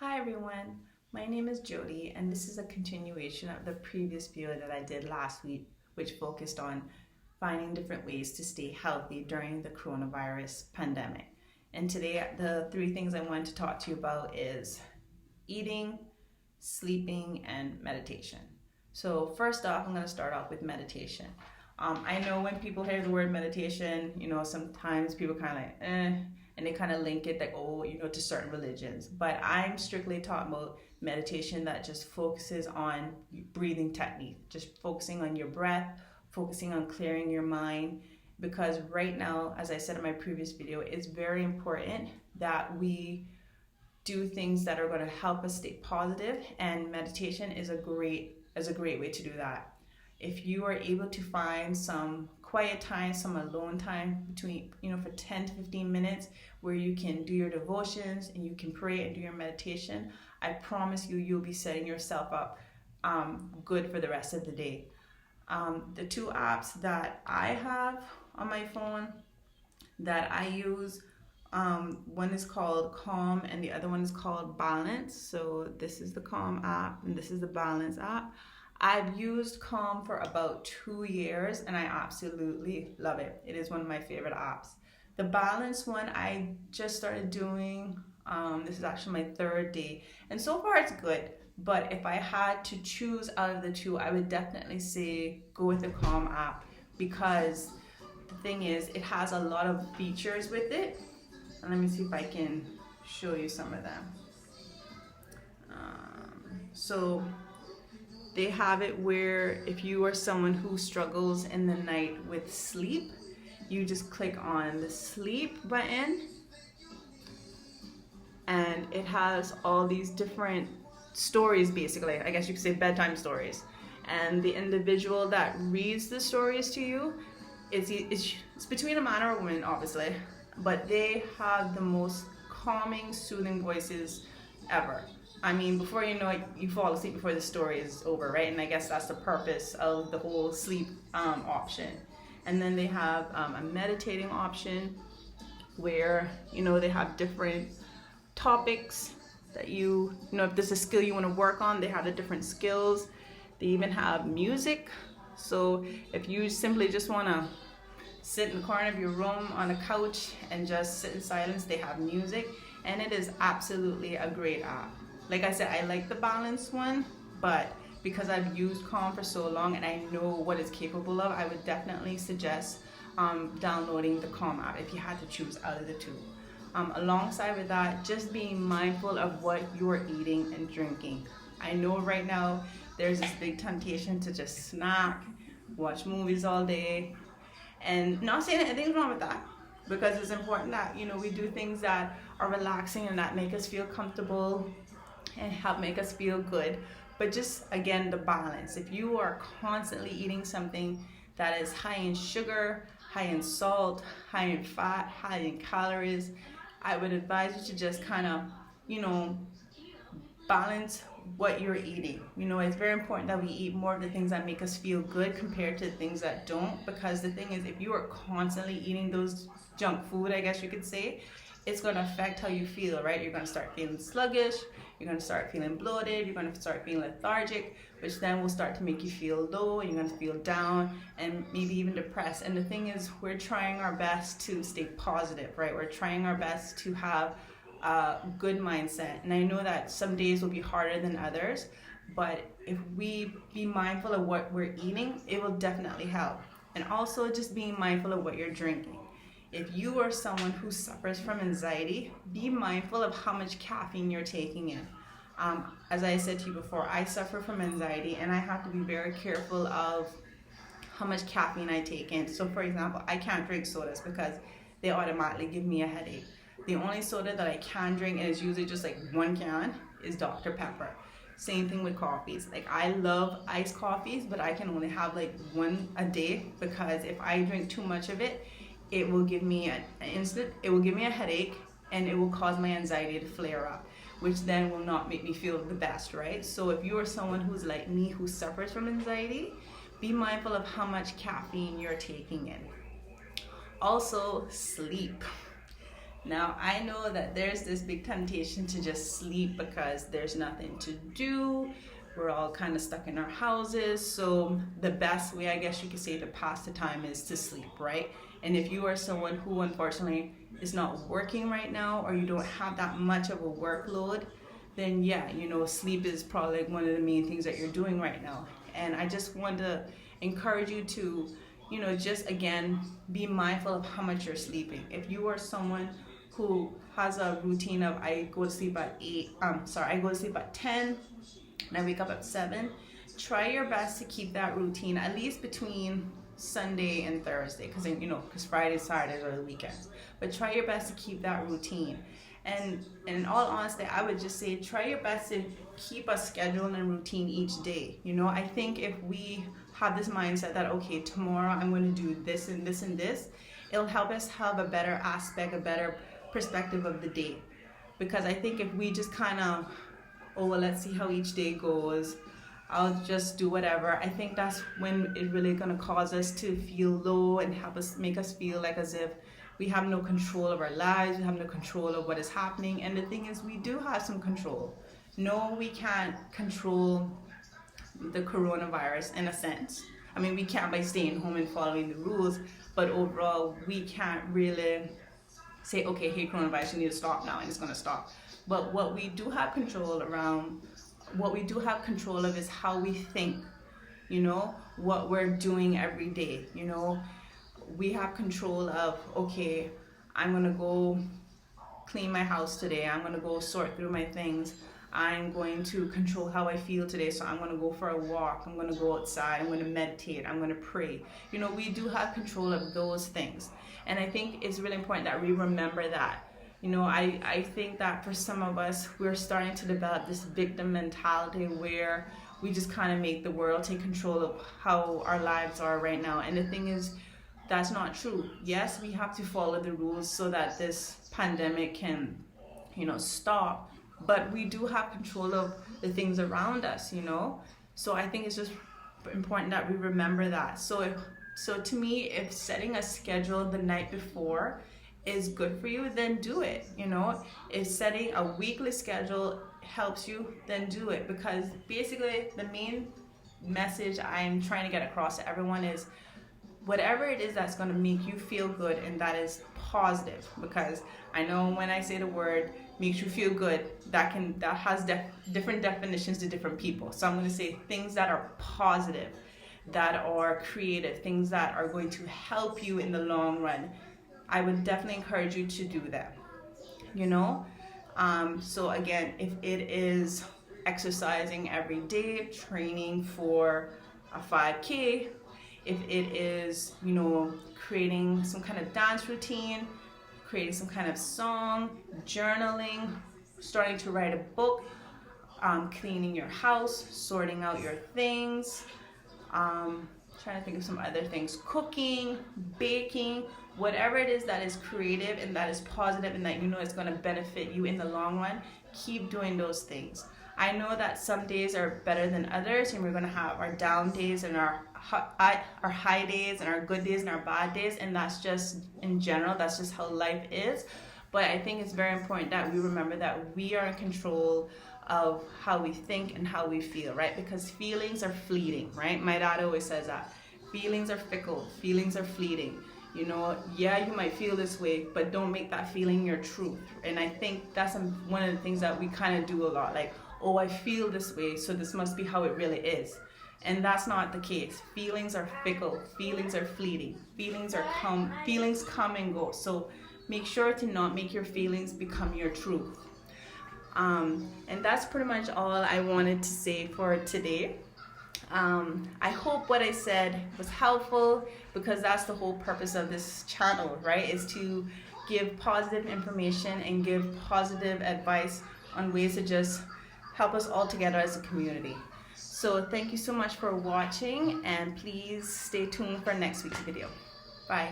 Hi everyone, my name is Jody and this is a continuation of the previous video that I did last week, which focused on finding different ways to stay healthy during the coronavirus pandemic. And today the three things I want to talk to you about is eating, sleeping, and meditation. So first off, I'm going to start off with meditation. I know when people hear the word meditation, sometimes people kind of like, and they kind of link it like, to certain religions. But I'm strictly talking about meditation that just focuses on breathing technique, just focusing on your breath, focusing on clearing your mind. Because right now, as I said in my previous video, it's very important that we do things that are going to help us stay positive, and meditation is a great way to do that. If you are able to find some quiet time, some alone time between, for 10 to 15 minutes where you can do your devotions and you can pray and do your meditation, I promise you'll be setting yourself up good for the rest of the day. The two apps that I have on my phone that I use, one is called Calm and the other one is called Balance. So this is the Calm app and this is the Balance app. I've used Calm for about 2 years and I absolutely love it. It is one of my favorite apps. The Balance one I just started doing, this is actually my third day, and so far it's good. But if I had to choose out of the two, I would definitely say go with the Calm app, because the thing is, it has a lot of features with it. And let me see if I can show you some of them. So they have it where if you are someone who struggles in the night with sleep, you just click on the sleep button and it has all these different stories, basically. I guess you could say bedtime stories. And the individual that reads the stories to you, it's between a man or a woman, obviously, but they have the most calming, soothing voices ever. I mean, before you know it, you fall asleep before the story is over, right? And I guess that's the purpose of the whole sleep option. And then they have a meditating option where, they have different topics that if there's a skill you want to work on, they have the different skills. They even have music. So if you simply just want to sit in the corner of your room on a couch and just sit in silence, they have music, and it is absolutely a great app. Like I said, I like the Balance one, but because I've used Calm for so long and I know what it's capable of, I would definitely suggest downloading the Calm app if you had to choose out of the two. Alongside with that, just being mindful of what you're eating and drinking. I know right now there's this big temptation to just snack, watch movies all day, and not saying anything's wrong with that, because it's important that we do things that are relaxing and that make us feel comfortable and help make us feel good. But just again, the balance. If you are constantly eating something that is high in sugar, high in salt, high in fat, high in calories, I would advise you to just kind of balance what you're eating. It's very important that we eat more of the things that make us feel good compared to the things that don't, because the thing is, if you are constantly eating those junk food, I guess you could say, it's going to affect how you feel, right? You're going to start feeling sluggish, you're going to start feeling bloated, you're going to start feeling lethargic, which then will start to make you feel low, and you're going to feel down and maybe even depressed. And the thing is, we're trying our best to stay positive, right? We're trying our best to have a good mindset. And I know that some days will be harder than others, but if we be mindful of what we're eating, it will definitely help. And also just being mindful of what you're drinking. If you are someone who suffers from anxiety, be mindful of how much caffeine you're taking in. As I said to you before, I suffer from anxiety and I have to be very careful of how much caffeine I take in. So for example, I can't drink sodas because they automatically give me a headache. The only soda that I can drink, and it's usually just like one can, is Dr. Pepper. Same thing with coffees. Like, I love iced coffees, but I can only have like one a day, because if I drink too much of it, it will give me it will give me a headache, and it will cause my anxiety to flare up, which then will not make me feel the best, right? So if you are someone who's like me, who suffers from anxiety, be mindful of how much caffeine you're taking in. Also, sleep. Now, I know that there's this big temptation to just sleep because there's nothing to do. We're all kind of stuck in our houses. So, the best way, I guess you could say, to pass the time is to sleep, right? And if you are someone who unfortunately is not working right now, or you don't have that much of a workload, then yeah, sleep is probably like one of the main things that you're doing right now. And I just want to encourage you to, just again, be mindful of how much you're sleeping. If you are someone who has a routine of I go to sleep at 10 and I wake up at 7, try your best to keep that routine at least between Sunday and Thursday, because Fridays, Saturdays are the weekends. But try your best to keep that routine. And in all honesty, I would just say try your best to keep a schedule and a routine each day. I think if we have this mindset that, okay, tomorrow I'm going to do this and this and this, it'll help us have a better aspect, a better perspective of the day. Because I think if we just kind of, oh, well, let's see how each day goes, I'll just do whatever, I think that's when it's really going to cause us to feel low and make us feel like as if we have no control of our lives, we have no control of what is happening. And the thing is, we do have some control. No, we can't control the coronavirus in a sense. I mean, we can't by staying home and following the rules, but overall, we can't really say, okay, hey, coronavirus, you need to stop now, and it's going to stop. But what we do have control of is how we think, what we're doing every day. We have control of, okay, I'm going to go clean my house today. I'm going to go sort through my things. I'm going to control how I feel today. So I'm going to go for a walk. I'm going to go outside. I'm going to meditate. I'm going to pray. We do have control of those things. And I think it's really important that we remember that. I think that for some of us, we're starting to develop this victim mentality where we just kind of make the world take control of how our lives are right now. And the thing is, that's not true. Yes, we have to follow the rules so that this pandemic can, stop. But we do have control of the things around us, So I think it's just important that we remember that. So to me, if setting a schedule the night before is good for you, then do it. If setting a weekly schedule helps you, then do it. Because basically the main message I'm trying to get across to everyone is whatever it is that's going to make you feel good, and that is positive. Because I know when I say the word makes you feel good, that has different definitions to different people. So I'm going to say things that are positive, that are creative, things that are going to help you in the long run. I would definitely encourage you to do that. So again, if it is exercising every day, training for a 5K, if it is, creating some kind of dance routine, creating some kind of song, journaling, starting to write a book, cleaning your house, sorting out your things, trying to think of some other things, cooking, baking, whatever it is that is creative and that is positive and that it's going to benefit you in the long run, keep doing those things. I know that some days are better than others, and we're going to have our down days and our high days and our good days and our bad days, and that's just in general, that's just how life is. But I think it's very important that we remember that we are in control of how we think and how we feel, right? Because feelings are fleeting, right? My dad always says that. Feelings are fickle, feelings are fleeting. Yeah, you might feel this way, but don't make that feeling your truth. And I think that's one of the things that we kind of do a lot. Like, oh, I feel this way, so this must be how it really is. And that's not the case. Feelings are fickle, feelings are fleeting, feelings come and go. So make sure to not make your feelings become your truth. And that's pretty much all I wanted to say for today. I hope what I said was helpful, because that's the whole purpose of this channel, right? Is to give positive information and give positive advice on ways to just help us all together as a community. So thank you so much for watching, and please stay tuned for next week's video. Bye.